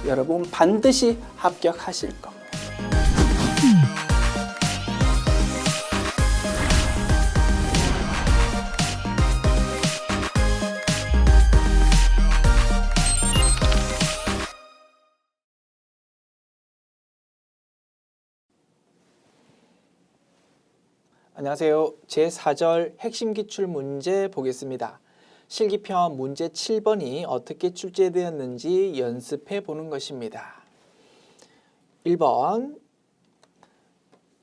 여러분 반드시 합격하실 겁니다. 안녕하세요. 제4절 핵심 기출 문제 보겠습니다. 실기편 문제 7번이 어떻게 출제되었는지 연습해 보는 것입니다. 1번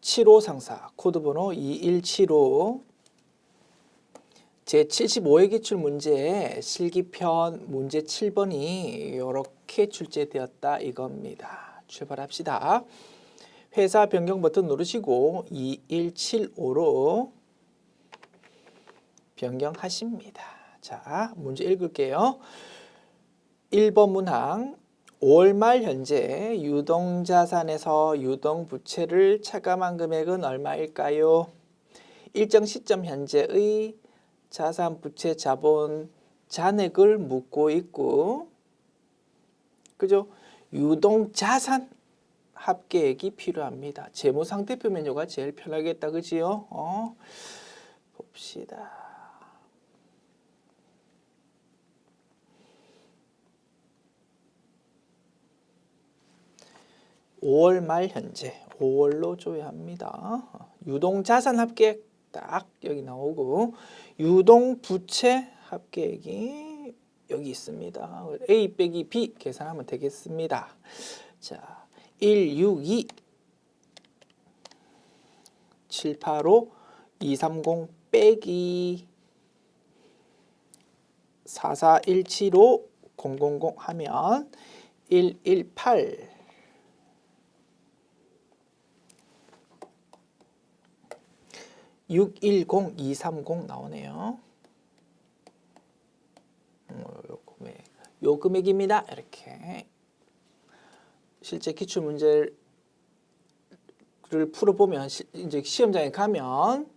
7호 상사 코드번호 2175 제75회 기출 문제 실기편 문제 7번이 이렇게 출제되었다 이겁니다. 출발합시다. 회사 변경 버튼 누르시고 2175로 변경하십니다. 자, 문제 읽을게요. 1번 문항 5월 말 현재 유동자산에서 유동부채를 차감한 금액은 얼마일까요? 일정 시점 현재의 자산, 부채, 자본, 잔액을 묻고 있고, 그죠? 유동자산 합계액이 필요합니다. 재무상태표 메뉴가 제일 편하겠다, 그지요? 봅시다. (5월) 말 현재 5월로 줘야 합니다. 유동자산 합계액 딱 여기 나오고 유동부채 합계액이 여기 있습니다. A 빼기 B 계산하면 되겠습니다. 자, 162 785 230 빼기 44175 000 하면 118 610 230 나오네요. 요 금액입니다. 이렇게 실제 기출 문제를 풀어보면 이제 시험장에 가면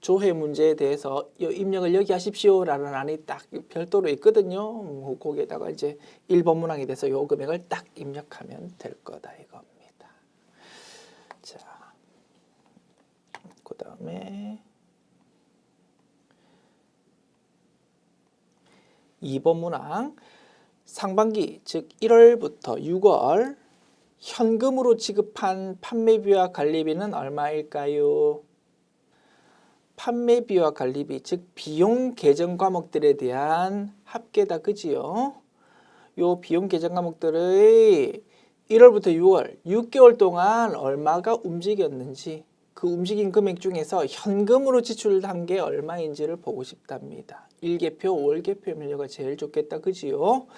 조회 문제에 대해서 입력을 여기 하십시오라는 안이 딱 별도로 있거든요. 거기에다가 이제 1번 문항에 대해서 요 금액을 딱 입력하면 될 거다 이겁니다. 자, 그 다음에 2번 문항 상반기 즉 1월부터 6월 현금으로 지급한 판매비와 관리비는 얼마일까요? 판매비와 관리비 즉 비용 계정 과목들에 대한 합계다 그지요? 요 비용 계정 과목들의 1월부터 6월 6개월 동안 얼마가 움직였는지 그 움직인 금액 중에서 현금으로 지출한 게 얼마인지를 보고 싶답니다. 1개표, 5월개표 메뉴가 제일 좋겠다. 그지요?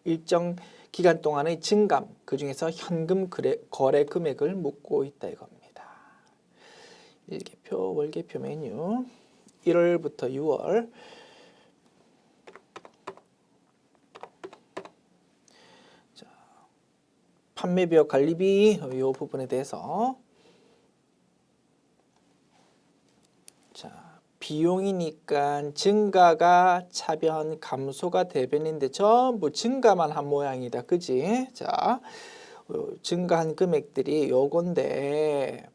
일정 기간 동안의 증감, 그 중에서 현금 거래 금액을 묻고 있다 이겁니다. 1개표, 월개표 메뉴 1월부터 6월 자, 판매비와 관리비 이 부분에 대해서 비용이니까 증가가 차변, 감소가 대변인데 전부 증가만 한 모양이다. 그지? 자, 증가한 금액들이 요건데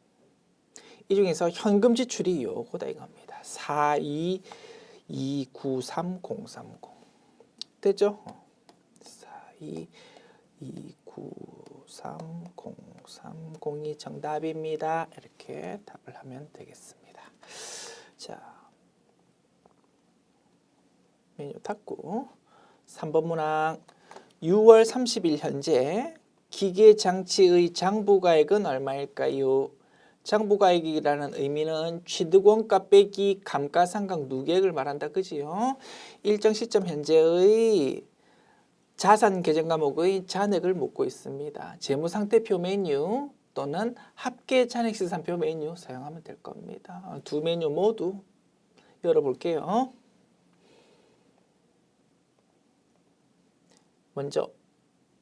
이 중에서 현금 지출이 요거다 이겁니다. 4229330 됐죠? 4229330이 정답입니다. 이렇게 답을 하면 되겠습니다. 자, 메뉴 닫고 3번 문항 6월 30일 현재 기계장치의 장부가액은 얼마일까요? 장부가액이라는 의미는 취득원가 빼기 감가상각 누계액을 말한다. 그지요? 일정 시점 현재의 자산 계정 과목의 잔액을 묻고 있습니다. 재무상태표 메뉴 또는 합계 잔액시산표 메뉴 사용하면 될 겁니다. 두 메뉴 모두 열어볼게요. 먼저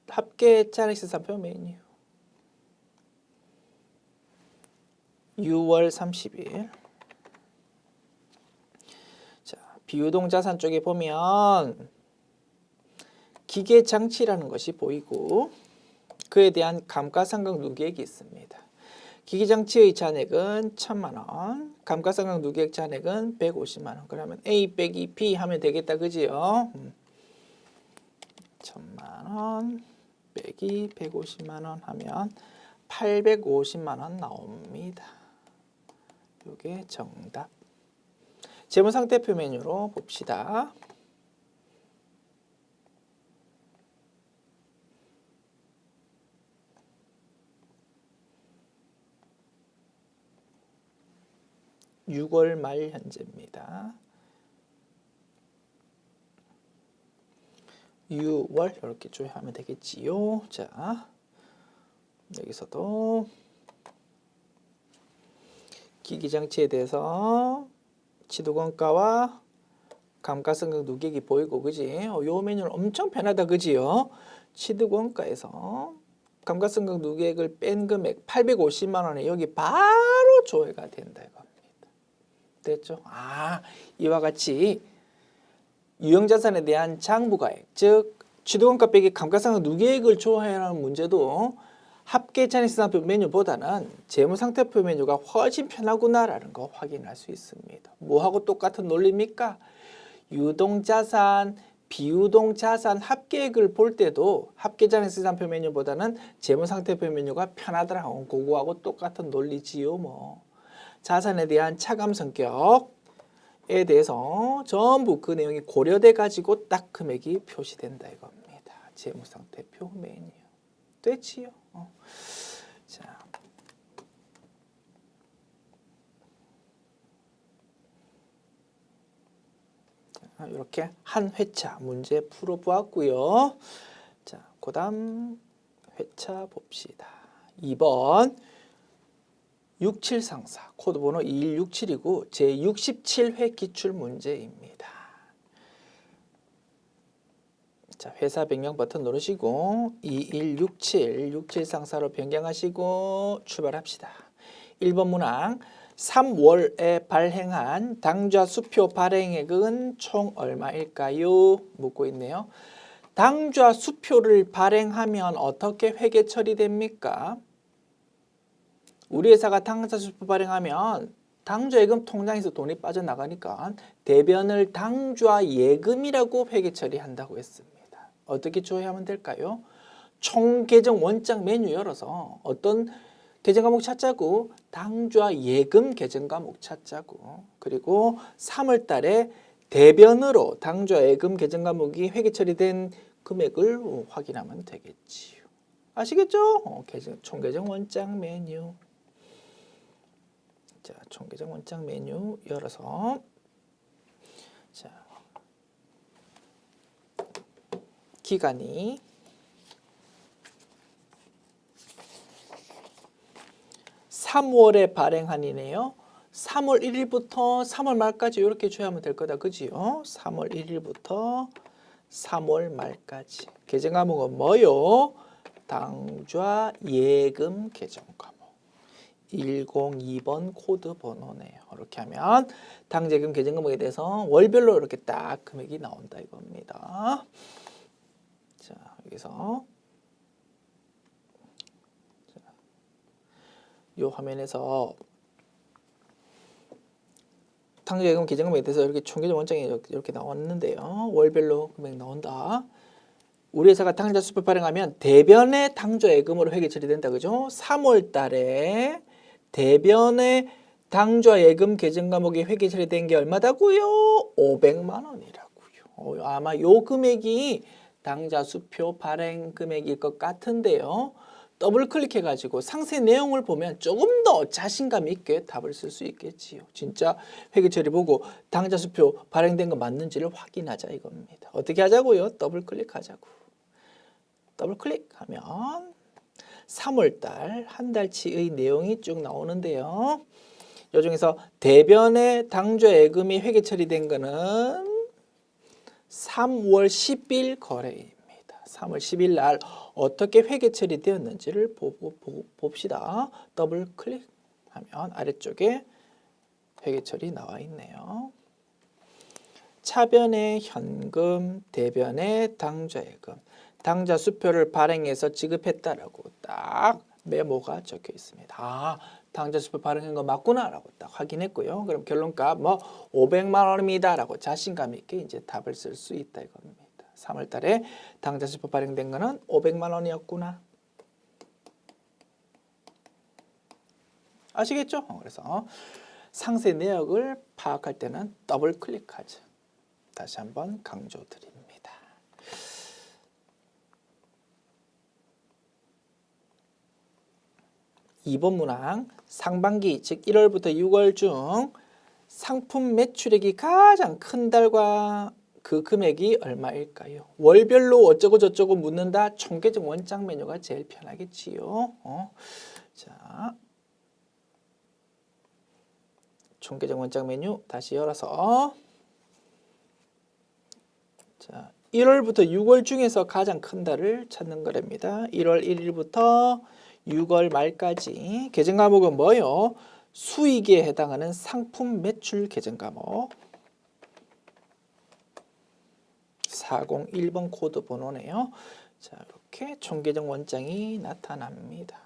합계 잔액시산표 메뉴 6월 30일 자, 비유동자산 쪽에 보면 기계 장치라는 것이 보이고 그에 대한 감가상각 누계액이 있습니다. 기계 장치의 잔액은 1,000만 원, 감가상각 누계액 잔액은 150만 원. 그러면 A 빼기 B 하면 되겠다, 그지요? 1,000만 원 빼기 150만 원 하면 850만 원 나옵니다. 이게 정답. 재무상태표 메뉴로 봅시다. (6월) 말 현재입니다. 6월 이렇게 조회하면 되겠지요. 자, 여기서도 기기장치에 대해서 지도원가와 감가상각 누계액이 보이고, 그지? 요 메뉴는 엄청 편하다, 그지요? 취득원가에서 감가상각 누계액을 뺀 금액 850만 원에 여기 바로 조회가 된다 이겁니다. 됐죠? 이와 같이 유형자산에 대한 장부가액, 즉 취득원가 빼기 감가상각 누계액을 조회하는 문제도 합계자산표 메뉴보다는 재무상태표 메뉴가 훨씬 편하구나라는 거 확인할 수 있습니다. 뭐하고 똑같은 논리입니까? 유동자산, 비유동자산 합계액을 볼 때도 합계자산표 메뉴보다는 재무상태표 메뉴가 편하더라고. 그거하고 똑같은 논리지요. 뭐 자산에 대한 차감 성격에 대해서 전부 그 내용이 고려돼 가지고 딱 금액이 표시된다 이겁니다. 재무상태표 메뉴. 됐지요? 자, 이렇게 한 회차 문제 풀어보았고요. 자, 그다음 회차 봅시다. 2번 67상사 코드번호 2167이고 제67회 기출문제입니다. 자, 회사 변경 버튼 누르시고 67상사로 변경하시고 출발합시다. 1번 문항 3월에 발행한 당좌 수표 발행액은 총 얼마일까요? 묻고 있네요. 당좌 수표를 발행하면 어떻게 회계 처리됩니까? 우리 회사가 당좌 수표 발행하면 당좌예금 통장에서 돈이 빠져나가니까 대변을 당좌 예금이라고 회계 처리한다고 했습니다. 어떻게 조회하면 될까요? 총 계정 원장 메뉴 열어서 어떤 계정 과목 찾자고 당좌 예금 계정 과목 찾자고 그리고 3월 달에 대변으로 당좌 예금 계정 과목이 회계 처리된 금액을 확인하면 되겠지요. 아시겠죠? 총 계정 원장 메뉴. 자, 총 계정 원장 메뉴 열어서 자, 기간이 3월에 발행한이네요. 3월 1일부터 3월 말까지 이렇게 조회하면 될 거다. 그지요? 3월 1일부터 3월 말까지. 계정 과목은 뭐요? 당좌 예금 계정 과목. 102번 코드 번호네요. 이렇게 하면 당좌예금 계정 과목에 대해서 월별로 이렇게 딱 금액이 나온다 이겁니다. 자, 여기서 이 화면에서 당좌예금 계정 과목에 대해서 이렇게 총계정 원장이 이렇게 나왔는데요. 월별로 금액 나온다. 우리 회사가 당좌 수표 발행하면 대변의 당좌예금으로 회계 처리된다. 그죠? 3월 달에 대변의 당좌예금 계정 과목이 회계 처리된 게 얼마다고요? 500만 원이라고요. 아마 요 금액이 당좌 수표 발행 금액일 것 같은데요. 더블 클릭해 가지고 상세 내용을 보면 조금 더 자신감 있게 답을 쓸 수 있겠지요. 진짜 회계 처리 보고 당좌 수표 발행된 거 맞는지를 확인하자 이겁니다. 어떻게 하자고요? 더블 클릭하자고. 더블 클릭하면 3월 달 한 달치의 내용이 쭉 나오는데요. 이 중에서 대변의 당좌 예금이 회계 처리된 거는 3월 10일 거래입니다. 3월 10일 날 어떻게 회계 처리되었는지를 봅시다. 더블 클릭하면 아래쪽에 회계 처리 나와 있네요. 차변에 현금, 대변에 당좌예금, 당좌 수표를 발행해서 지급했다라고 딱 메모가 적혀 있습니다. 아, 당좌 수표 발행한 거 맞구나라고 딱 확인했고요. 그럼 결론값 뭐 500만 원입니다라고 자신감 있게 이제 답을 쓸 수 있다 이겁니다. 3월 달에 당좌 수표 발행된 거는 500만 원이었구나. 아시겠죠? 그래서 상세 내역을 파악할 때는 더블 클릭하죠. 다시 한번 강조드립니다. 2번 문항 상반기 즉 1월부터 6월 중 상품 매출액이 가장 큰 달과 그 금액이 얼마일까요? 월별로 어쩌고 저쩌고 묻는다. 총계적 원장 메뉴가 제일 편하겠지요. 자, 총계적 원장 메뉴 다시 열어서 자, 1월부터 6월 중에서 가장 큰 달을 찾는 거랍니다. 1월 1일부터 6월 말까지 계정 과목은 뭐요? 수익에 해당하는 상품 매출 계정 과목 401번 코드 번호네요. 자, 이렇게 총계정 원장이 나타납니다.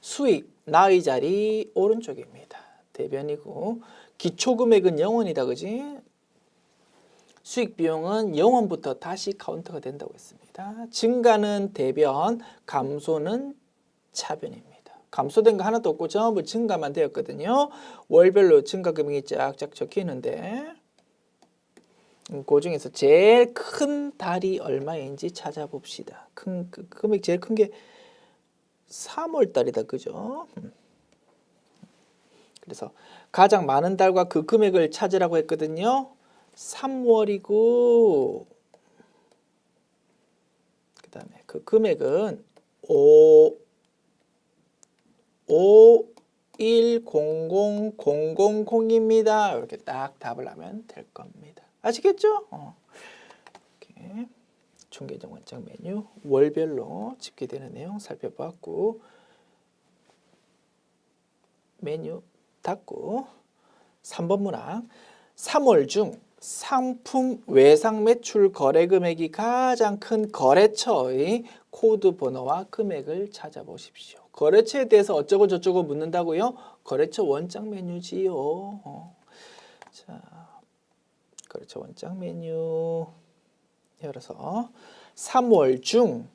수익 나의 자리 오른쪽입니다. 대변이고 기초금액은 0원이다 그지? 수익 비용은 0원부터 다시 카운트가 된다고 했습니다. 증가는 대변, 감소는 차변입니다. 감소된 거 하나도 없고 전부 증가만 되었거든요. 월별로 증가 금액이 쫙쫙 적혀 있는데 그 중에서 제일 큰 달이 얼마인지 찾아봅시다. 그 금액 제일 큰 게 3월 달이다. 그죠? 그래서 가장 많은 달과 그 금액을 찾으라고 했거든요. 3월이고 그 다음에 그 금액은 5100000입니다. 이렇게 딱 답을 하면 될 겁니다. 아시겠죠? 이렇게 총계정 원장 메뉴 월별로 집계되는 내용 살펴봤고 메뉴 닫고 3번 문항 3월 중 상품 외상 매출 거래 금액이 가장 큰 거래처의 코드 번호와 금액을 찾아보십시오. 거래처에 대해서 어쩌고 저쩌고 묻는다고요? 거래처 원장 메뉴지요. 자, 거래처 원장 메뉴 열어서 3월 중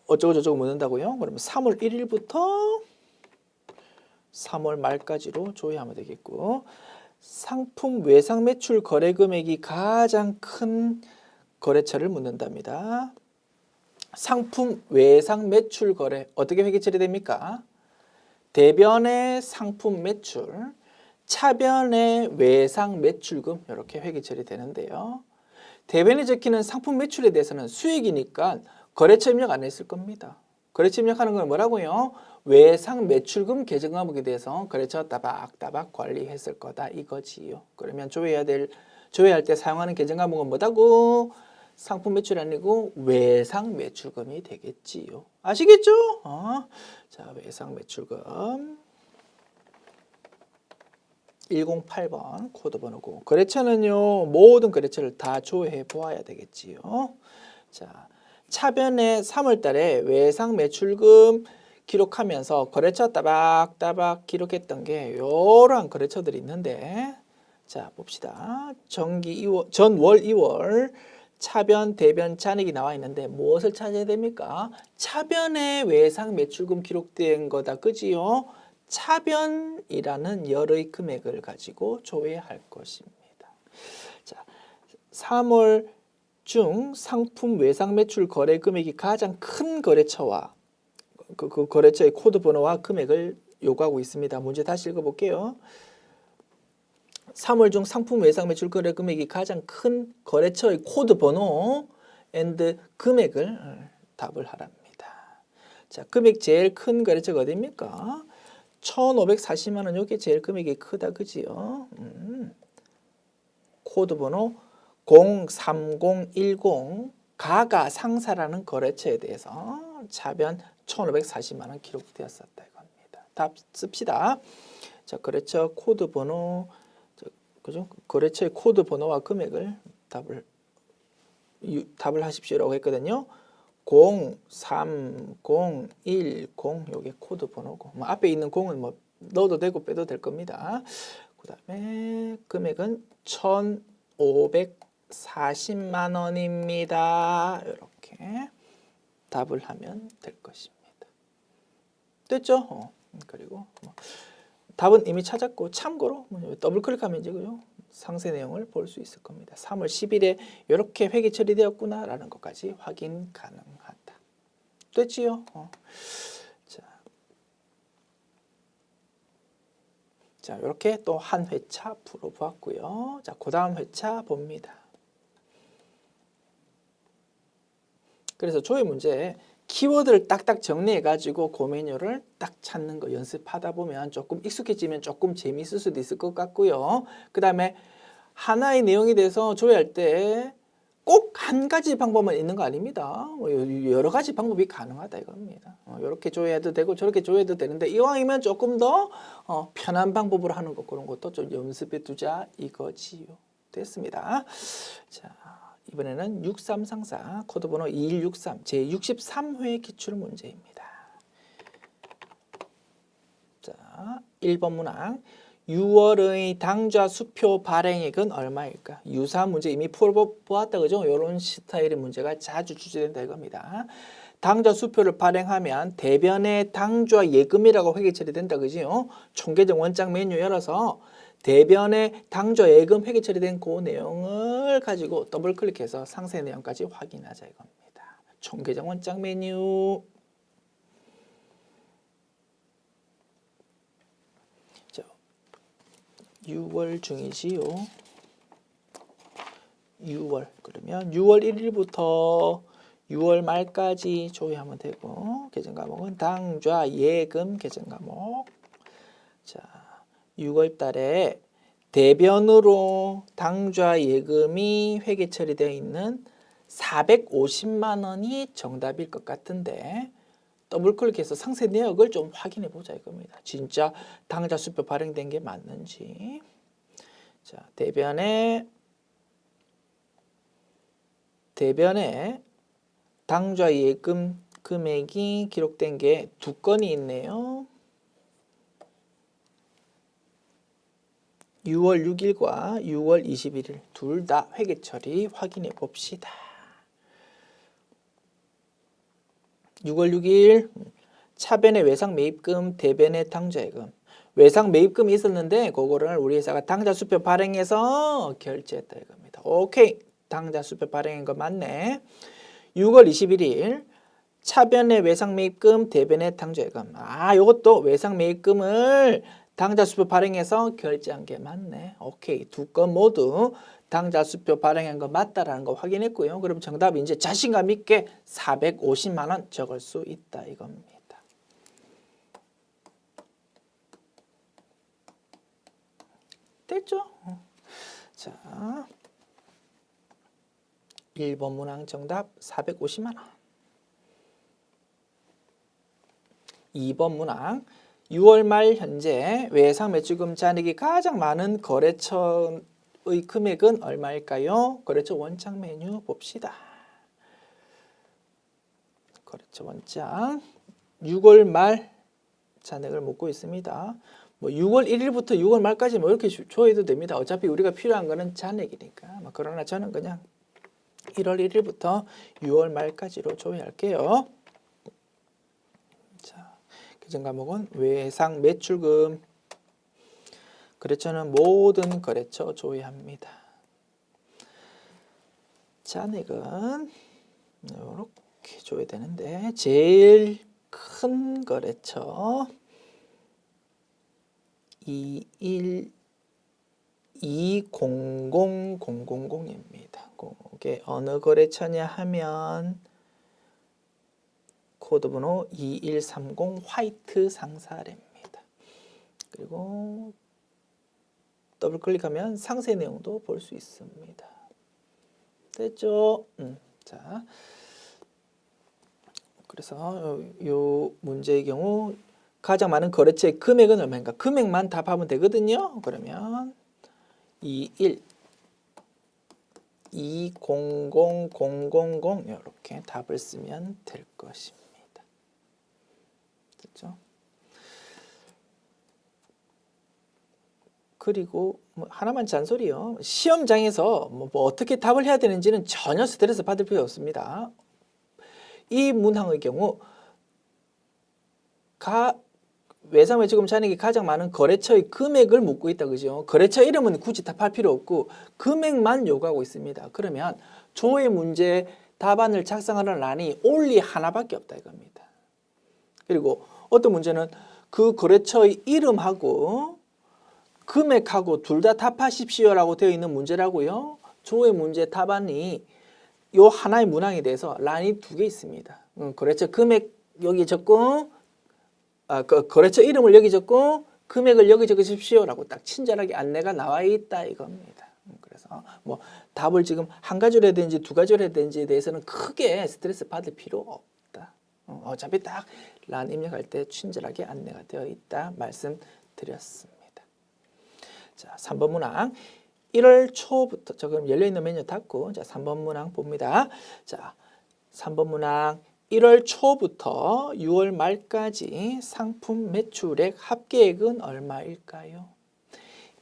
어쩌고 저쩌고 묻는다고요? 그러면 3월 1일부터 3월 말까지로 조회하면 되겠고 상품 외상 매출 거래 금액이 가장 큰 거래처를 묻는답니다. 상품 외상 매출 거래 어떻게 회계 처리됩니까? 대변의 상품 매출, 차변의 외상 매출금 이렇게 회계 처리되는데요. 대변에 적히는 상품 매출에 대해서는 수익이니까 거래처 입력 안 했을 겁니다. 거래처 입력하는 건 뭐라고요? 외상 매출금 계정 과목에 대해서 거래처 따박따박 관리했을 거다 이거지요. 그러면 조회할 때 사용하는 계정 과목은 뭐다고? 상품 매출이 아니고 외상 매출금이 되겠지요. 아시겠죠? 자, 외상 매출금 108번 코드 번호고 거래처는요 모든 거래처를 다 조회해 보아야 되겠지요. 자, 차변에 3월 달에 외상 매출금 기록하면서 거래처 따박따박 기록했던 게 이러한 거래처들이 있는데 자 봅시다. 전월 2월 차변, 대변, 잔액이 나와 있는데 무엇을 찾아야 됩니까? 차변에 외상 매출금 기록된 거다. 그지요? 차변이라는 열의 금액을 가지고 조회할 것입니다. 자, 3월 중 상품 외상 매출 거래 금액이 가장 큰 거래처와 그 거래처의 코드 번호와 금액을 요구하고 있습니다. 문제 다시 읽어볼게요. 3월 중 상품 외상 매출 거래 금액이 가장 큰 거래처의 코드 번호 and 금액을 답을 하랍니다. 자, 금액 제일 큰 거래처가 어디입니까? 1,540만 원. 이게 제일 금액이 크다. 그지요? 코드 번호 03010 가가상사라는 거래처에 대해서 차변 1,540만 원 기록되었었다 이겁니다. 답 씁시다. 자, 거래처 코드 번호 그죠? 거래처의 코드 번호와 금액을 답을 하십시오라고 했거든요. 03010 요게 코드 번호고 뭐 앞에 있는 0은 뭐 넣어도 되고 빼도 될 겁니다. 그다음에 금액은 1,540만 원입니다. 이렇게 답을 하면 될 것입니다. 됐죠? 그리고 뭐 답은 이미 찾았고 참고로 더블 클릭하면 이제 그죠? 상세 내용을 볼 수 있을 겁니다. 3월 10일에 이렇게 회계 처리되었구나라는 것까지 확인 가능하다. 됐지요? 자, 이렇게 또 한 회차 풀어보았고요. 자, 그 다음 회차 봅니다. 그래서 조회 문제 키워드를 딱딱 정리해가지고 그 메뉴를 딱 찾는 거 연습하다 보면 조금 익숙해지면 조금 재미있을 수도 있을 것 같고요. 그 다음에 하나의 내용에 대해서 조회할 때 꼭 한 가지 방법만 있는 거 아닙니다. 여러 가지 방법이 가능하다 이겁니다. 이렇게 조회해도 되고 저렇게 조회해도 되는데 이왕이면 조금 더 편한 방법으로 하는 것 그런 것도 좀 연습해 두자 이거지요. 됐습니다. 자, 이번에는 63상사 코드번호 2163 제63회 기출 문제입니다. 자, 1번 문항 6월의 당좌 수표 발행액은 얼마일까? 유사 문제 이미 풀어보았다 그죠? 이런 스타일의 문제가 자주 출제된다 이겁니다. 당좌 수표를 발행하면 대변의 당좌 예금이라고 회계 처리된다 그지요? 총계정 원장 메뉴 열어서 대변의 당좌 예금 회계 처리된 그 내용을 가지고 더블 클릭해서 상세 내용까지 확인하자 이겁니다. 총계정 원장 메뉴 6월 중이지요. 6월 그러면 6월 1일부터 6월 말까지 조회하면 되고 계정 과목은 당좌 예금 계정 과목. 자, 6월 달에 대변으로 당좌 예금이 회계 처리되어 있는 450만 원이 정답일 것 같은데 더블 클릭해서 상세 내역을 좀 확인해 보자 이겁니다. 진짜 당좌 수표 발행된 게 맞는지. 자, 대변에 당좌 예금 금액이 기록된 게 두 건이 있네요. 6월 6일과 6월 21일 둘 다 회계 처리 확인해 봅시다. 6월 6일 차변의 외상 매입금, 대변의 당좌예금. 외상 매입금이 있었는데 그거를 우리 회사가 당좌 수표 발행해서 결제했다 이겁니다. 오케이. 당좌 수표 발행한 거 맞네. 6월 21일 차변의 외상 매입금, 대변의 당좌예금. 요것도 외상 매입금을 당좌 수표 발행해서 결제한 게 맞네. 오케이. 두 건 모두 당좌 수표 발행한 거 맞다라는 거 확인했고요. 그럼 정답이 이제 자신감 있게 450만 원 적을 수 있다 이겁니다. 됐죠? 자, 1번 문항 정답 450만 원. 2번 문항 6월 말 현재 외상 매출금 잔액이 가장 많은 거래처의 금액은 얼마일까요? 거래처 원장 메뉴 봅시다. 거래처 원장 6월 말 잔액을 묻고 있습니다. 뭐 6월 1일부터 6월 말까지 뭐 이렇게 조회해도 됩니다. 어차피 우리가 필요한 거는 잔액이니까. 그러나 저는 그냥 1월 1일부터 6월 말까지로 조회할게요. 자, 계정 과목은 외상 매출금. 거래처는 모든 거래처 조회합니다. 잔액은 이렇게 조회되는데 제일 큰 거래처 2000000입니다. 그게 어느 거래처냐 하면 코드번호 2130 화이트 상사래입니다. 그리고 더블 클릭하면 상세 내용도 볼 수 있습니다. 됐죠? 자, 그래서 요 문제의 경우 가장 많은 거래처의 금액은 얼마인가? 금액만 답하면 되거든요. 그러면 21 200000 이렇게 답을 쓰면 될 것입니다. 됐죠? 그리고 뭐 하나만 잔소리요. 시험장에서 뭐 어떻게 답을 해야 되는지는 전혀 스트레스 받을 필요 없습니다. 이 문항의 경우 외상외주금 잔액이 가장 많은 거래처의 금액을 묻고 있다, 그죠? 거래처 이름은 굳이 답할 필요 없고 금액만 요구하고 있습니다. 그러면 조의 문제 답안을 작성하는 란이 only 하나밖에 없다 이겁니다. 그리고 어떤 문제는 그 거래처의 이름하고 금액하고 둘 다 답하십시오라고 되어 있는 문제라고요. 조의 문제 답안이 요 하나의 문항에 대해서 란이 2개 있습니다. 거래처 금액 여기 적고 거래처 이름을 여기 적고 금액을 여기 적으십시오라고 딱 친절하게 안내가 나와 있다 이겁니다. 그래서 뭐 답을 지금 한 가지로 해야 되는지 두 가지로 해야 되는지에 대해서는 크게 스트레스 받을 필요 없다. 어차피 딱 란 입력할 때 친절하게 안내가 되어 있다 말씀드렸습니다. 자, 3번 문항 1월 초부터 지금 열려있는 메뉴 닫고 자 3번 문항 봅니다. 자 3번 문항 1월 초부터 6월 말까지 상품 매출액 합계액은 얼마일까요?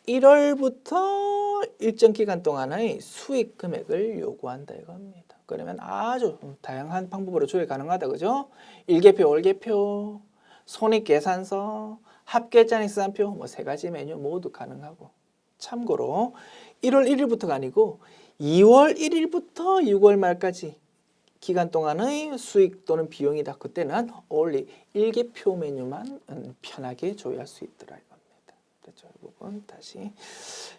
1월부터 일정 기간 동안의 수익 금액을 요구한다 이겁니다. 그러면 아주 다양한 방법으로 조회 가능하다, 그죠? 일개표, 월개표, 손익계산서, 합계잔액상표 뭐 3가지 메뉴 모두 가능하고 참고로 1월 1일부터가 아니고 2월 1일부터 6월 말까지 기간 동안의 수익 또는 비용이다. 그때는 only 일개표 메뉴만 편하게 조회할 수 있더라 이겁니다. 그렇죠? 이 부분 다시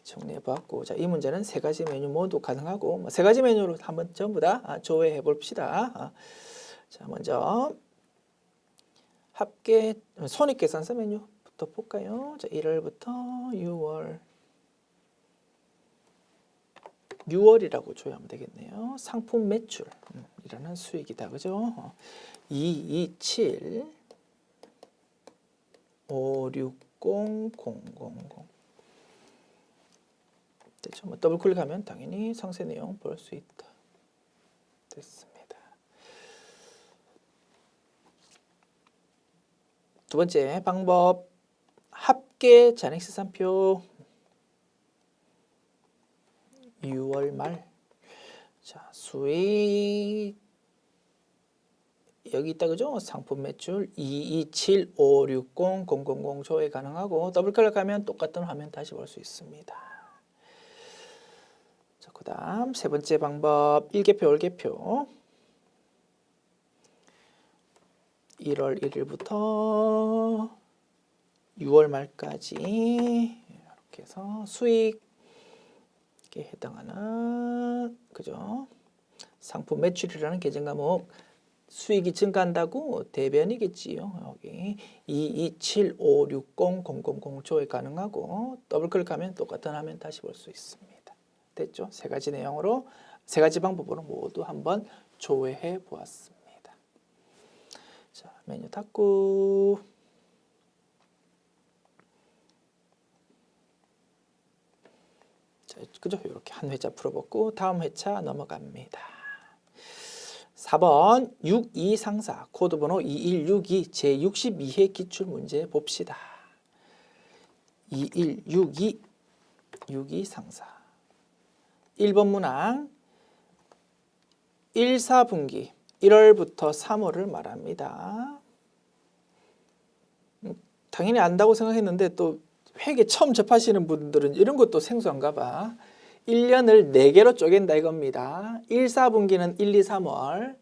정리해 보았고, 자, 이 문제는 3가지 메뉴 모두 가능하고 3가지 메뉴로 한번 전부 다 조회해 봅시다. 자, 먼저 합계 손익계산서 메뉴부터 볼까요? 자, 1월부터 6월이라고 조회하면 되겠네요. 상품 매출이라는 수익이다, 그죠? 227 560 000 됐죠? 뭐 더블 클릭하면 당연히 상세 내용 볼 수 있다. 됐습니다. 두 번째 방법 합계 잔액시산표 6월 말. 자, 수익 여기 있다, 그죠? 상품 매출 227560000 조회 가능하고 더블 클릭하면 똑같은 화면 다시 볼 수 있습니다. 자, 그다음 세 번째 방법 일개표 월개표 1월 1일부터 6월 말까지 이렇게 해서 수익에 해당하는, 그죠? 상품 매출이라는 계정 과목 수익이 증가한다고 대변이겠지요. 여기 227560000 조회 가능하고 더블 클릭하면 똑같은 화면 다시 볼 수 있습니다. 됐죠? 3가지 내용으로 3가지 방법으로 모두 한번 조회해 보았습니다. 자, 메뉴 닫고 자, 그죠? 이렇게 한 회차 풀어봤고 다음 회차 넘어갑니다. 4번 62 상사 코드번호 2162 제62회 기출문제 봅시다. 2162 62 상사 1번 문항 1, 4분기 1월부터 3월을 말합니다. 당연히 안다고 생각했는데 또 회계 처음 접하시는 분들은 이런 것도 생소한가 봐. 1년을 4개로 쪼갠다 이겁니다. 1, 4분기는 1, 2, 3월,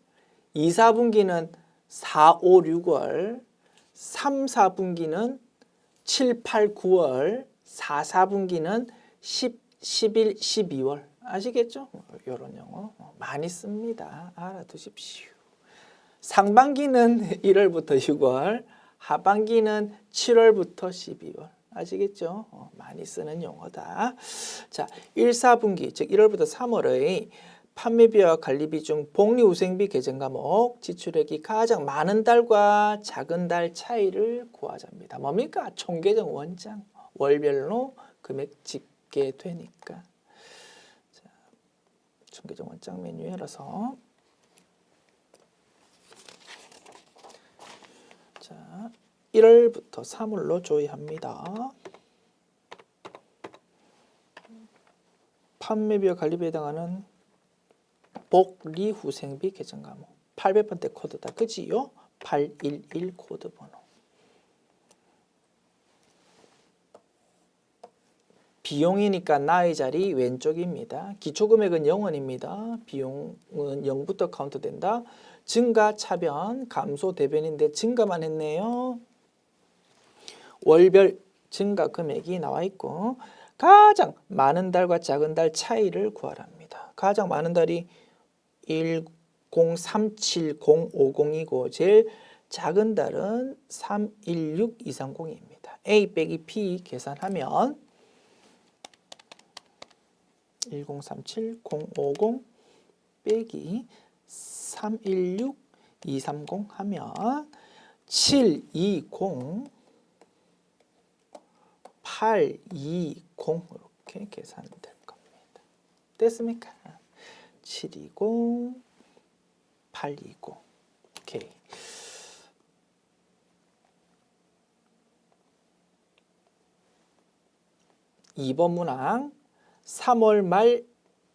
2, 4분기는 4, 5, 6월, 3, 4분기는 7, 8, 9월, 4, 4분기는 10, 11, 12월. 아시겠죠? 이런 용어 많이 씁니다. 알아두십시오. 상반기는 1월부터 6월, 하반기는 7월부터 12월. 아시겠죠? 많이 쓰는 용어다. 자, 1, 4분기, 즉 1월부터 3월의 판매비와 관리비 중 복리후생비 계정 과목 지출액이 가장 많은 달과 작은 달 차이를 구하자입니다. 뭡니까? 총계정 원장, 월별로 금액 게 되니까. 자, 총계정 원장 메뉴 열어서 자, 1월부터 3월로 조회합니다. 판매비와 관리비에 해당하는 복리후생비 계정 과목 800번대 코드다. 그지요? 811 코드 번호. 비용이니까 나의 자리 왼쪽입니다. 기초금액은 0원입니다. 비용은 0부터 카운트된다. 증가, 차변, 감소, 대변인데 증가만 했네요. 월별 증가 금액이 나와 있고 가장 많은 달과 작은 달 차이를 구하랍니다. 가장 많은 달이 1037050이고 제일 작은 달은 316230입니다. A 빼기 B 계산하면 1037050 빼기 316230 하면 720 820 이렇게 계산될 겁니다. 됐습니까? 720 820 오케이. 이번 문항 3월 말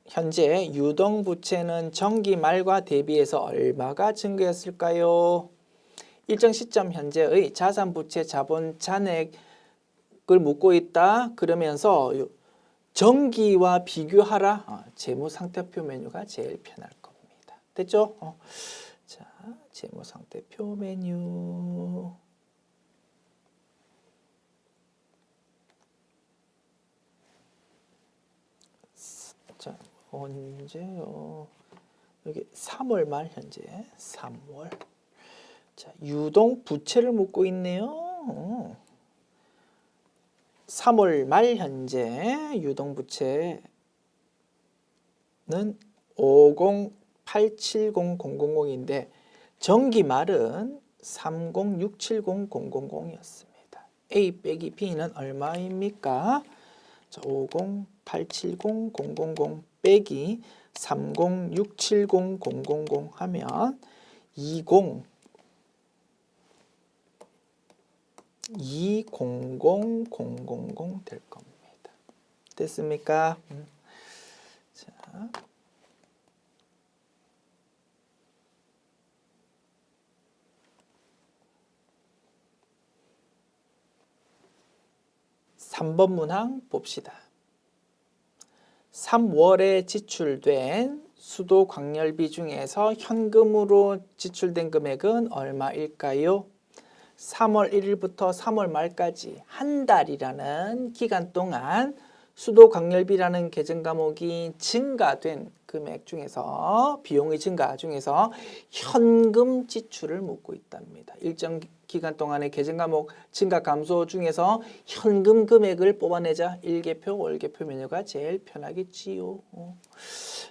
현재 유동부채는 정기 말과 대비해서 얼마가 증가했을까요? 일정 시점 현재의 자산부채 자본 잔액을 묻고 있다. 그러면서 정기와 비교하라. 재무상태표 메뉴가 제일 편할 겁니다. 됐죠? 자, 재무상태표 메뉴. 자, 언제요? 여기 3월 말 현재 3월. 자, 유동 부채를 묻고 있네요. 3월 말 현재 유동 부채는 50870,000인데 정기 말은 30670,000이었습니다. A 빼기 B는 얼마입니까? 자, 50870,000 빼기 30670,000 하면 20000 될 겁니다. 됐습니까? 자, (3번) 문항 봅시다. 3월에 지출된 수도 광열비 중에서 현금으로 지출된 금액은 얼마일까요? 3월 1일부터 3월 말까지 한 달이라는 기간 동안 수도 광열비라는 계정 과목이 증가된 금액 중에서 비용의 증가 중에서 현금 지출을 묻고 있답니다. 일정 기간 동안의 계정 과목 증가 감소 중에서 현금 금액을 뽑아내자 일개표, 월개표 메뉴가 제일 편하겠지요.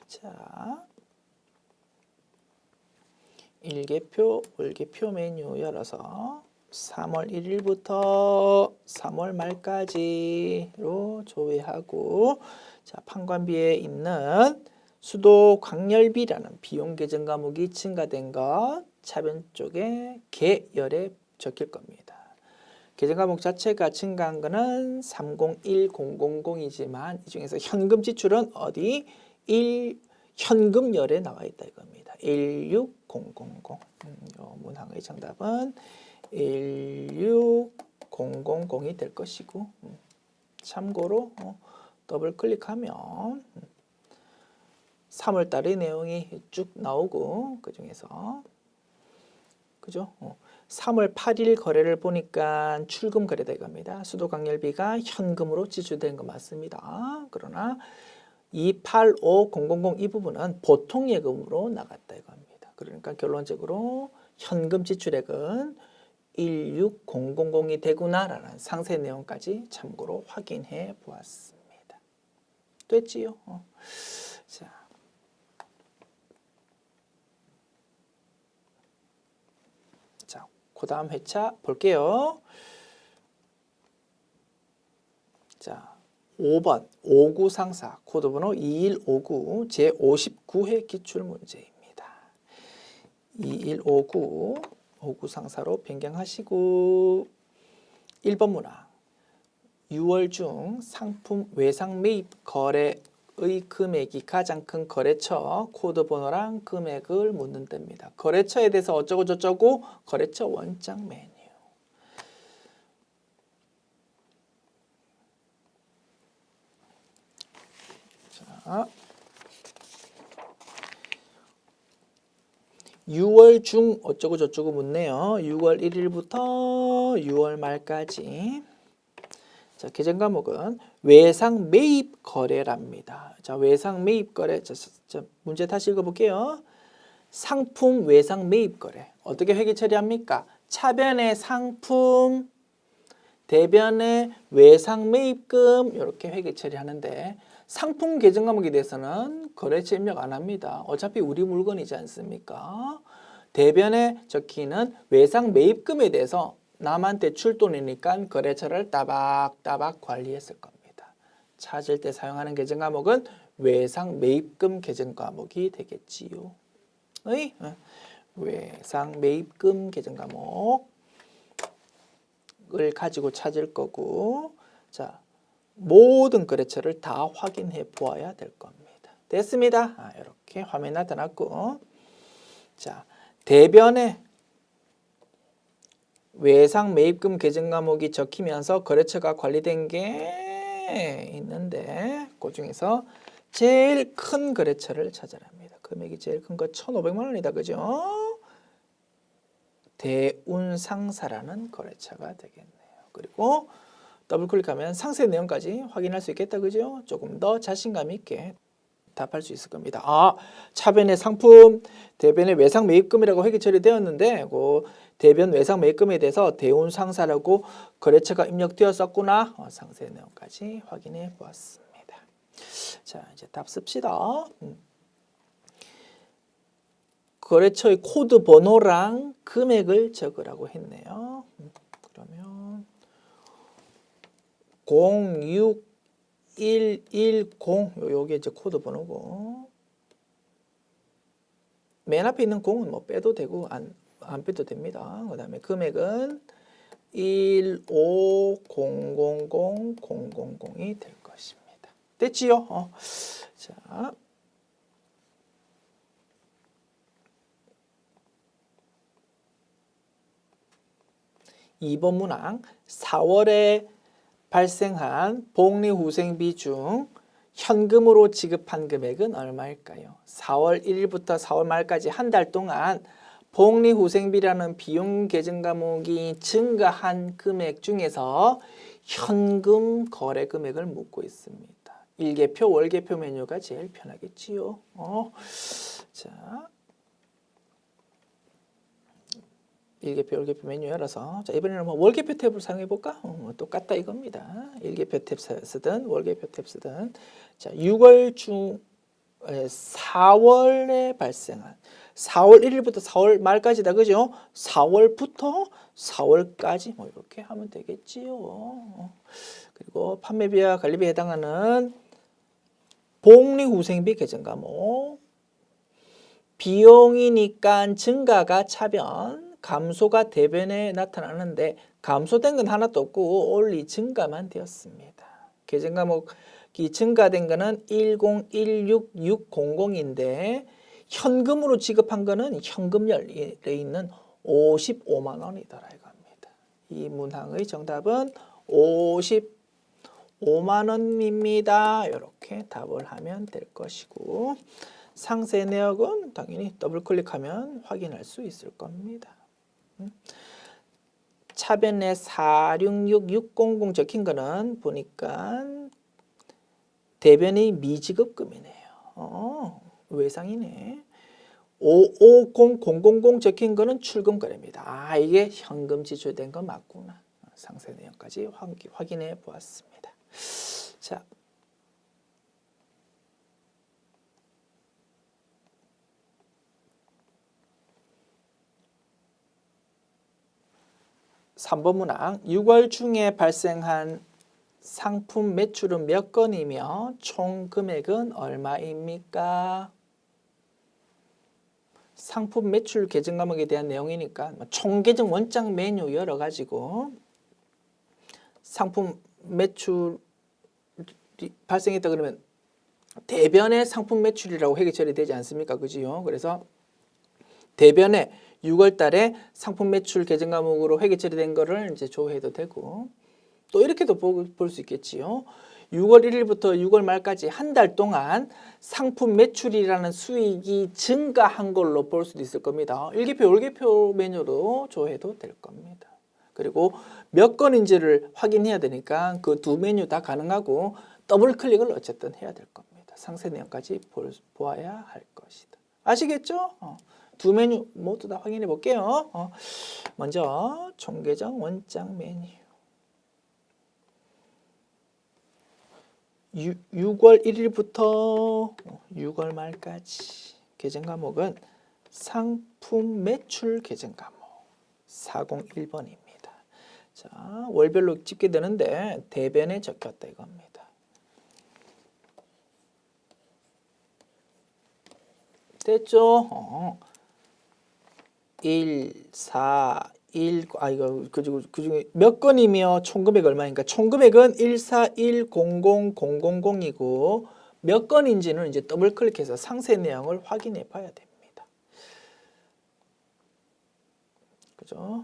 자, 일개표, 월개표 메뉴 열어서 3월 1일부터 3월 말까지로 조회하고 자, 판관비에 있는 수도 광열비라는 비용 계정 과목이 증가된 것 차변 쪽에 계열에 적힐 겁니다. 계정 과목 자체가 증가한 것은 301000이지만 이 중에서 현금 지출은 어디? 현금열에 나와 있다 이겁니다. 16000. 요 문항의 정답은 16000이 될 것이고 참고로 더블 클릭하면 3월 달의 내용이 쭉 나오고 그 중에서 그죠? 3월 8일 거래를 보니까 출금 거래다 이겁니다. 수도 광열비가 현금으로 지출된 거 맞습니다. 그러나 285000 이 부분은 보통 예금으로 나갔다 이겁니다. 그러니까 결론적으로 현금 지출액은 16000이 되구나라는 상세 내용까지 참고로 확인해 보았습니다. 됐지요? 자, 그 다음 회차 볼게요. 자, 5번 59 상사 코드번호 2159 제59회 기출문제입니다. 2159 59 상사로 변경하시고 1번 문항 6월 중 상품 외상 매입 거래의 금액이 가장 큰 거래처 코드번호랑 금액을 묻는 데입니다. 거래처에 대해서 어쩌고 저쩌고 거래처 원장 메뉴. 자, 6월 중 어쩌고 저쩌고 묻네요. 6월 1일부터 6월 말까지. 자, 계정 과목은 외상 매입 거래랍니다. 자, 외상 매입 거래. 자, 문제 다시 읽어볼게요. 상품 외상 매입 거래. 어떻게 회계 처리합니까? 차변의 상품, 대변의 외상 매입금 이렇게 회계 처리하는데 상품 계정 과목에 대해서는 거래처 입력 안 합니다. 어차피 우리 물건이지 않습니까? 대변에 적히는 외상 매입금에 대해서 남한테 출돈이니까 거래처를 따박따박 관리했을 겁니다. 찾을 때 사용하는 계정 과목은 외상 매입금 계정 과목이 되겠지요. 외상 매입금 계정 과목을 가지고 찾을 거고, 자, 모든 거래처를 다 확인해 보아야 될 겁니다. 됐습니다. 이렇게 화면 나타났고, 자, 대변에 외상 매입금 계정 과목이 적히면서 거래처가 관리된 게 있는데 그 중에서 제일 큰 거래처를 찾아야 합니다. 금액이 제일 큰 거 1,500만 원이다. 그죠? 대운상사라는 거래처가 되겠네요. 그리고 더블 클릭하면 상세 내용까지 확인할 수 있겠다. 그죠? 조금 더 자신감 있게 답할 수 있을 겁니다. 차변의 상품, 대변의 외상 매입금이라고 회계 처리되었는데 그 대변 외상 매입금에 대해서 대운상사라고 거래처가 입력되었었구나. 상세 내용까지 확인해 보았습니다. 자, 이제 답 씁시다. 거래처의 코드 번호랑 금액을 적으라고 했네요. 그러면 06110 요게 이제 코드 번호고 맨 앞에 있는 0은 뭐 빼도 되고 안 빼도 됩니다. 그 다음에 금액은 1500000이 될 것입니다. 됐지요? 자, 이번 문항 4월에 발생한 복리후생비 중 현금으로 지급한 금액은 얼마일까요? 4월 1일부터 4월 말까지 한 달 동안 복리후생비라는 비용 계정 과목이 증가한 금액 중에서 현금 거래 금액을 묻고 있습니다. 일개표, 월개표 메뉴가 제일 편하겠지요. 자, 일개표, 월개표 메뉴 열어서 자, 이번에는 뭐 월개표 탭을 사용해 볼까? 똑같다 이겁니다. 일개표 탭 쓰든 월개표 탭 쓰든 자, 6월 중 4월에 발생한 4월 1일부터 4월 말까지다. 그죠? 4월부터 4월까지 뭐 이렇게 하면 되겠지요. 그리고 판매비와 관리비에 해당하는 복리후생비 계정 과목 비용이니까 증가가 차변 감소가 대변에 나타나는데 감소된 건 하나도 없고 올리 증가만 되었습니다. 계정 과목이 증가된 거는 1016600인데 현금으로 지급한 거는 현금열에 있는 55만 원이더라 이겁니다. 이 문항의 정답은 55만 원입니다. 이렇게 답을 하면 될 것이고 상세 내역은 당연히 더블 클릭하면 확인할 수 있을 겁니다. 차변에 466600 적힌 거는 보니까 대변이 미지급금이네요. 외상이네. 550000 적힌 거는 출금 거래입니다. 이게 현금 지출된 거 맞구나. 상세 내용까지 확인해 보았습니다. 자, (3번) 문항 6월 중에 발생한 상품 매출은 몇 건이며 총 금액은 얼마입니까? 상품 매출 계정 과목에 대한 내용이니까 총 계정 원장 메뉴 열어가지고 상품 매출이 발생했다 그러면 대변의 상품 매출이라고 회계 처리되지 않습니까? 그지요? 그래서 대변에 6월 달에 상품 매출 계정 과목으로 회계 처리된 거를 이제 조회해도 되고 또 이렇게도 볼 수 있겠지요. 6월 1일부터 6월 말까지 한 달 동안 상품 매출이라는 수익이 증가한 걸로 볼 수도 있을 겁니다. 일기표, 월기표 메뉴로 조회도 될 겁니다. 그리고 몇 건인지를 확인해야 되니까 그 두 메뉴 다 가능하고 더블 클릭을 어쨌든 해야 될 겁니다. 상세 내용까지 보아야 할 것이다. 아시겠죠? 두 메뉴 모두 다 확인해 볼게요. 먼저 총계정 원장 메뉴. 6월 1일부터 6월 말까지 계정 과목은 상품 매출 계정 과목 401번입니다. 자, 월별로 집계 되는데 대변에 적혔다 이겁니다. 됐죠? 1, 4, 1, 이거 그중에 몇 건이며 총 금액 얼마인가? 총 금액은 1410000이고 몇 건인지는 이제 더블 클릭해서 상세 내용을 확인해 봐야 됩니다. 그죠?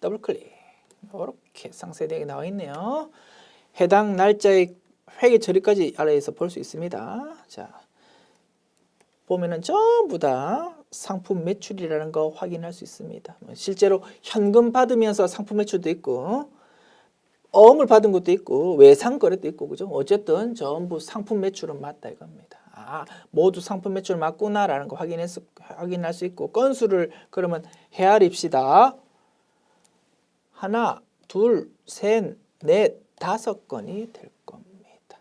더블 클릭. 이렇게 상세 내용이 나와 있네요. 해당 날짜의 회계 처리까지 아래에서 볼 수 있습니다. 자, 보면은 전부 다 상품 매출이라는 거 확인할 수 있습니다. 실제로 현금 받으면서 상품 매출도 있고 어음을 받은 것도 있고 외상 거래도 있고 그죠? 어쨌든 전부 상품 매출은 맞다 이겁니다. 모두 상품 매출 맞구나라는 거 확인할 수 있고 건수를 그러면 헤아립시다. 하나, 둘, 셋, 넷, 5건이 될 겁니다.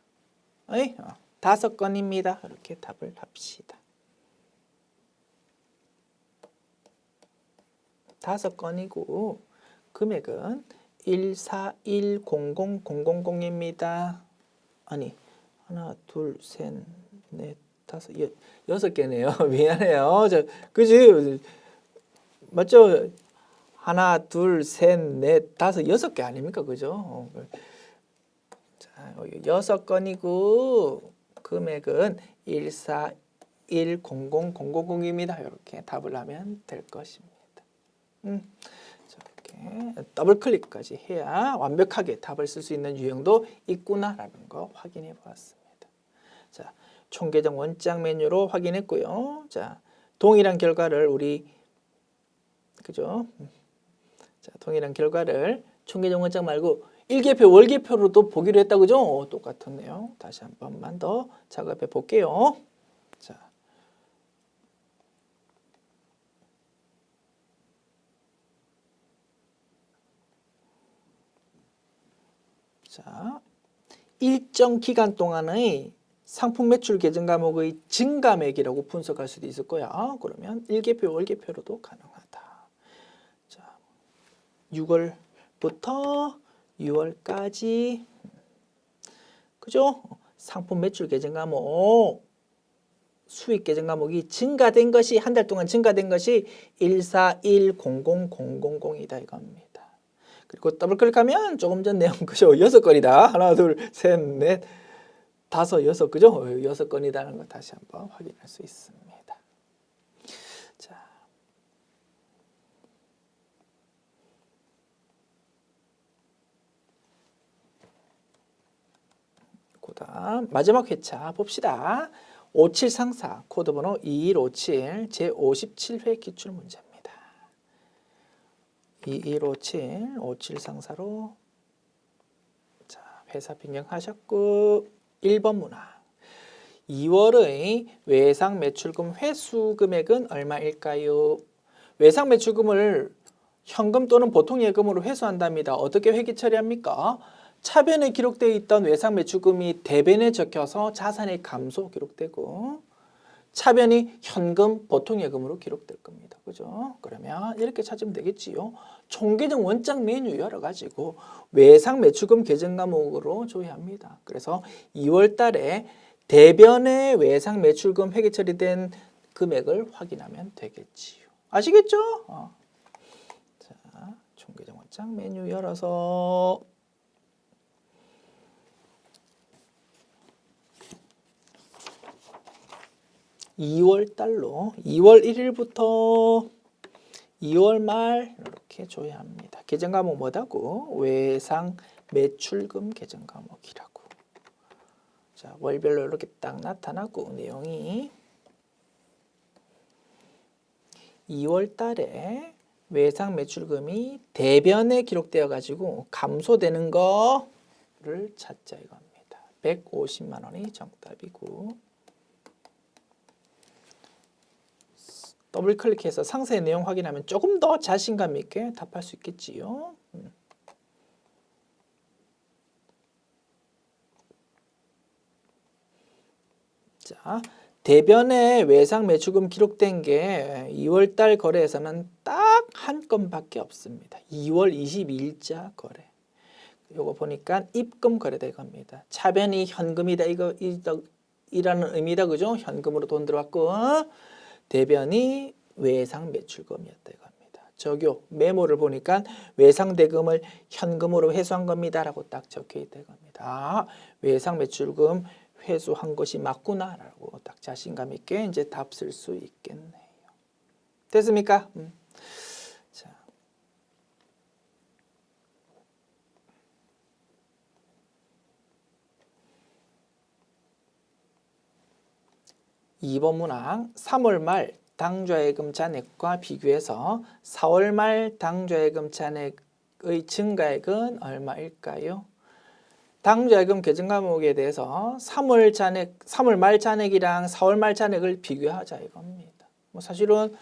5건입니다. 이렇게 답을 합시다. 5건이고 금액은 1410000입니다. 아니 하나 둘셋넷 다섯 6개네요. 미안해요. 그지? 맞죠? 하나 둘셋넷 다섯 6개 아닙니까? 그죠? 자, 6건이고 금액은 1410000입니다. 이렇게 답을 하면 될 것입니다. 이렇게 더블 클릭까지 해야 완벽하게 답을 쓸 수 있는 유형도 있구나라는 거 확인해 보았습니다. 자, 총계정 원장 메뉴로 확인했고요. 자, 동일한 결과를 우리 그죠? 자, 동일한 결과를 총계정 원장 말고 일계표, 월계표로도 보기로 했다 그죠? 똑같은 내용 다시 한 번만 더 작업해 볼게요. 자, 일정 기간 동안의 상품 매출 계정 과목의 증가액이라고 분석할 수도 있을 거야. 그러면 일계표, 월계표로도 가능하다. 자, 6월부터 6월까지 그죠? 상품 매출 계정 과목 수익 계정 과목이 증가된 것이 한 달 동안 증가된 것이 1410000이다 이겁니다. 그리고 더블 클릭하면 조금 전 내용 그죠? 6건이다. 하나, 둘, 셋, 넷, 다섯, 6 그죠? 6건이다는 거 다시 한번 확인할 수 있습니다. 자, 그다음 마지막 회차 봅시다. 57 상사 코드 번호 2157 제57회 기출 문제입니다. 2157 57 상사로 자, 회사 변경하셨고 1번 문항 2월의 외상 매출금 회수 금액은 얼마일까요? 외상 매출금을 현금 또는 보통 예금으로 회수한답니다. 어떻게 회계 처리합니까? 차변에 기록되어 있던 외상 매출금이 대변에 적혀서 자산의 감소 기록되고 차변이 현금, 보통예금으로 기록될 겁니다. 그죠? 그러면 이렇게 찾으면 되겠지요. 총계정 원장 메뉴 열어가지고 외상 매출금 계정 과목으로 조회합니다. 그래서 2월 달에 대변의 외상 매출금 회계 처리된 금액을 확인하면 되겠지요. 아시겠죠? 자, 총계정 원장 메뉴 열어서 2월 달로 2월 1일부터 2월 말 이렇게 조회합니다. 계정 과목 뭐다고? 외상 매출금 계정 과목이라고. 자, 월별로 이렇게 딱 나타나고 내용이 2월 달에 외상 매출금이 대변에 기록되어 가지고 감소되는 거를 찾자 이겁니다. 150만 원이 정답이고 더블 클릭해서 상세 내용 확인하면 조금 더 자신감 있게 답할 수 있겠지요. 자, 대변에 외상 매출금 기록된 게 2월 달 거래에서는 딱 한 건밖에 없습니다. 2월 22일자 거래. 요거 보니까 입금 거래다 이겁니다. 차변이 현금이다 이라는 의미다 그죠? 현금으로 돈 들어왔고 대변이 외상 매출금이었다 이겁니다. 적요 메모를 보니까 외상 대금을 현금으로 회수한 겁니다라고 딱 적혀 있다 이겁니다. 아, 외상 매출금 회수한 것이 맞구나라고 딱 자신감 있게 이제 답 쓸 수 있겠네요. 됐습니까? 자. 2번 문항 3월 말 당좌예금 잔액과 비교해서 4월 말 당좌예금 잔액의 증가액은 얼마일까요? 당좌예금 계정 과목에 대해서 3월 말 잔액이랑 4월 말 잔액을 비교하자 이겁니다. 뭐 사실은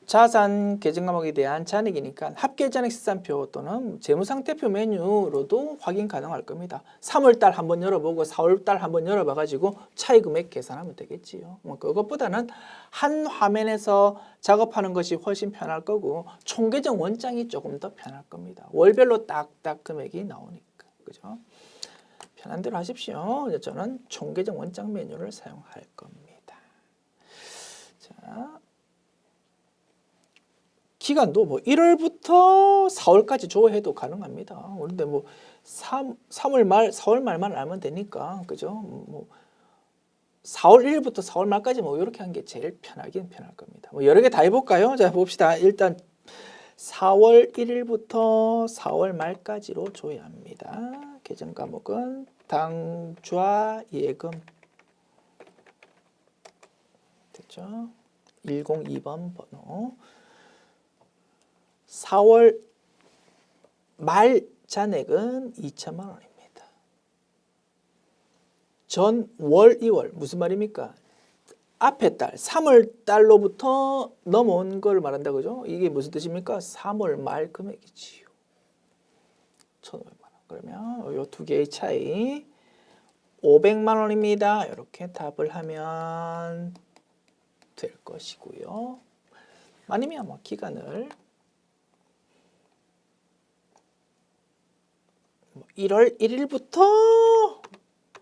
자산 계정 과목에 대한 잔액이니까 합계잔액 실산표 또는 재무상태표 메뉴로도 확인 가능할 겁니다. 3월 달 한번 열어보고 4월 달 한번 열어봐 가지고 차이 금액 계산하면 되겠지요. 뭐 그것보다는 한 화면에서 작업하는 것이 훨씬 편할 거고 총계정 원장이 조금 더 편할 겁니다. 월별로 딱딱 금액이 나오니까. 그죠? 편한 대로 하십시오. 저는 총계정 원장 메뉴를 사용할 겁니다. 자, 기간도 뭐 1월부터 4월까지 조회해도 가능합니다. 그런데 뭐 3월 말, 4월 말만 알면 되니까 그죠? 뭐 4월 1일부터 4월 말까지 뭐 이렇게 한 게 제일 편하긴 편할 겁니다. 뭐 여러 개 다 해볼까요? 자 봅시다. 일단 4월 1일부터 4월 말까지로 조회합니다. 계정 과목은 당좌예금 됐죠? 102번 번호 4월 말 잔액은 2천만 원입니다. 전 월 2월 무슨 말입니까? 앞에 달 3월 달로부터 넘어온 걸 말한다 그죠? 이게 무슨 뜻입니까? 3월 말 금액이지요. 1,500만 원. 그러면 이 두 개의 차이 500만 원입니다. 이렇게 답을 하면 될 것이고요. 아니면 뭐 기간을 1월 1일부터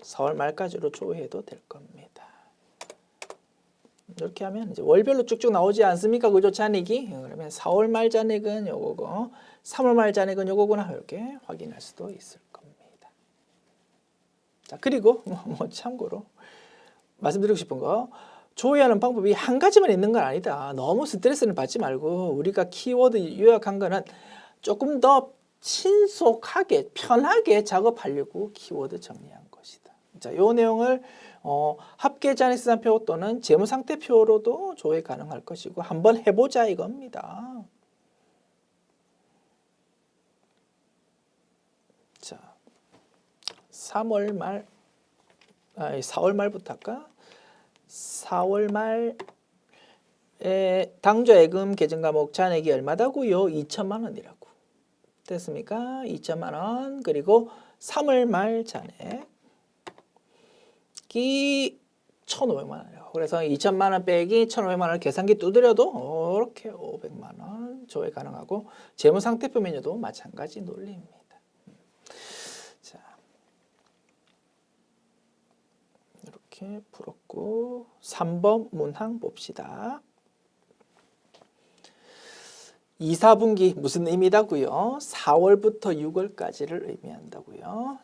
4월 말까지로 조회해도 될 겁니다. 이렇게 하면 이제 월별로 쭉쭉 나오지 않습니까? 그죠? 잔액이. 그러면 4월 말 잔액은 요거고 3월 말 잔액은 요거구나. 이렇게 확인할 수도 있을 겁니다. 자, 그리고 뭐 참고로 말씀드리고 싶은 거 조회하는 방법이 한 가지만 있는 건 아니다. 너무 스트레스는 받지 말고 우리가 키워드 요약한 거는 조금 더 신속하게 편하게 작업하려고 키워드 정리한 것이다. 자, 요 내용을 합계잔액실산표 또는 재무상태표로도 조회 가능할 것이고 한번 해보자 이겁니다. 자, 4월 말부터 할까? 4월 말에 당좌예금 계정 과목 잔액이 얼마다고요? 2천만 원이라고. 됐습니까? 2천만 원. 그리고 3월 말 잔액이 1,500만 원이에요. 그래서 2천만 원 빼기 1,500만 원을 계산기 두드려도 이렇게 500만 원 조회 가능하고 재무상태표 메뉴도 마찬가지 논리입니다. 자, 이렇게 풀었고 3번 문항 봅시다. 2, 4분기 무슨 의미다고요? 4월부터 6월까지를 의미한다고요.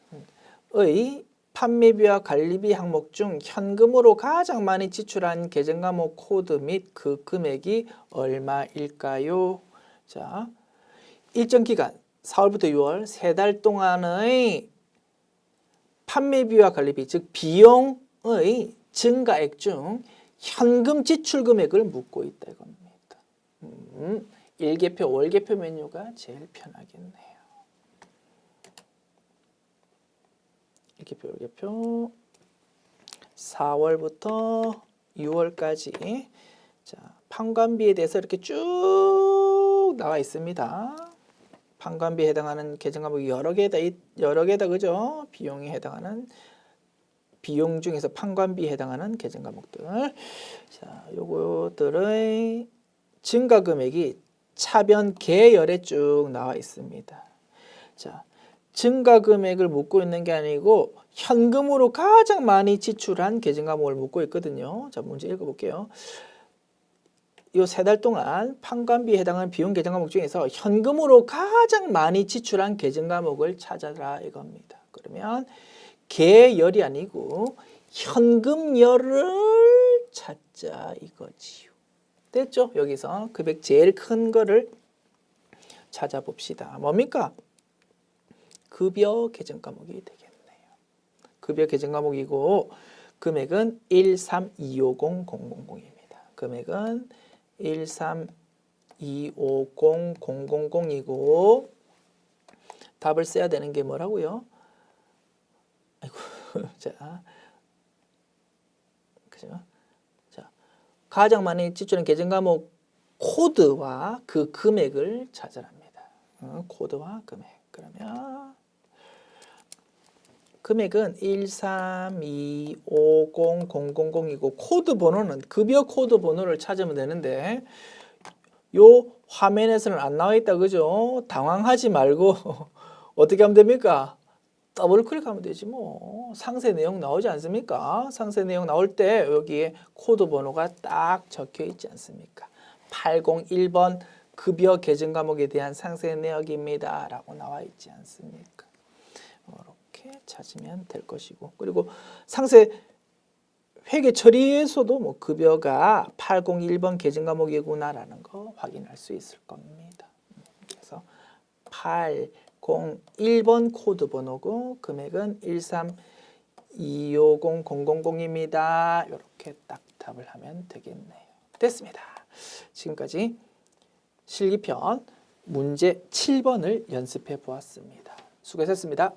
의 판매비와 관리비 항목 중 현금으로 가장 많이 지출한 계정 과목 코드 및 그 금액이 얼마일까요? 자, 일정 기간 4월부터 6월 3달 동안의 판매비와 관리비 즉 비용의 증가액 중 현금 지출 금액을 묻고 있다 이겁니다. 일개표, 월개표 메뉴가 제일 편하겠네요. 일개표, 월개표 4월부터 6월까지 자, 판관비에 대해서 이렇게 쭉 나와 있습니다. 판관비에 해당하는 계정 과목이 여러 개다 그죠? 비용에 해당하는 비용 중에서 판관비에 해당하는 계정 과목들. 자, 요거들의 증가 금액이 차변 계열에 쭉 나와 있습니다. 자, 증가 금액을 묻고 있는 게 아니고 현금으로 가장 많이 지출한 계정 과목을 묻고 있거든요. 자, 문제 읽어볼게요. 요 3달 동안 판관비에 해당하는 비용 계정 과목 중에서 현금으로 가장 많이 지출한 계정 과목을 찾아라 이겁니다. 그러면 계열이 아니고 현금열을 찾자 이거지요. 됐죠? 여기서 금액 제일 큰 거를 찾아봅시다. 뭡니까? 급여 계정 과목이 되겠네요. 급여 계정 과목이고 금액은 13250,000입니다. 금액은 13250,000이고 답을 써야 되는 게 뭐라고요? 아이고, 자, 그죠? 자, 가장 많이 지출한 계정 과목 코드와 그 금액을 찾아랍니다. 코드와 금액. 그러면 금액은 13250,000이고 코드 번호는 급여 코드 번호를 찾으면 되는데 요 화면에서는 안 나와 있다 그죠? 당황하지 말고 어떻게 하면 됩니까? 더블 클릭하면 되지 뭐. 상세 내용 나오지 않습니까? 상세 내용 나올 때 여기에 코드 번호가 딱 적혀 있지 않습니까? 801번 급여 계정 과목에 대한 상세 내역입니다 라고 나와 있지 않습니까? 이렇게 찾으면 될 것이고 그리고 상세 회계 처리에서도 뭐 급여가 801번 계정 과목이구나 라는 거 확인할 수 있을 겁니다. 그래서 801번 코드 번호고 금액은 13250,000입니다. 이렇게 딱 답을 하면 되겠네요. 됐습니다. 지금까지 실기편 문제 7번을 연습해 보았습니다. 수고하셨습니다.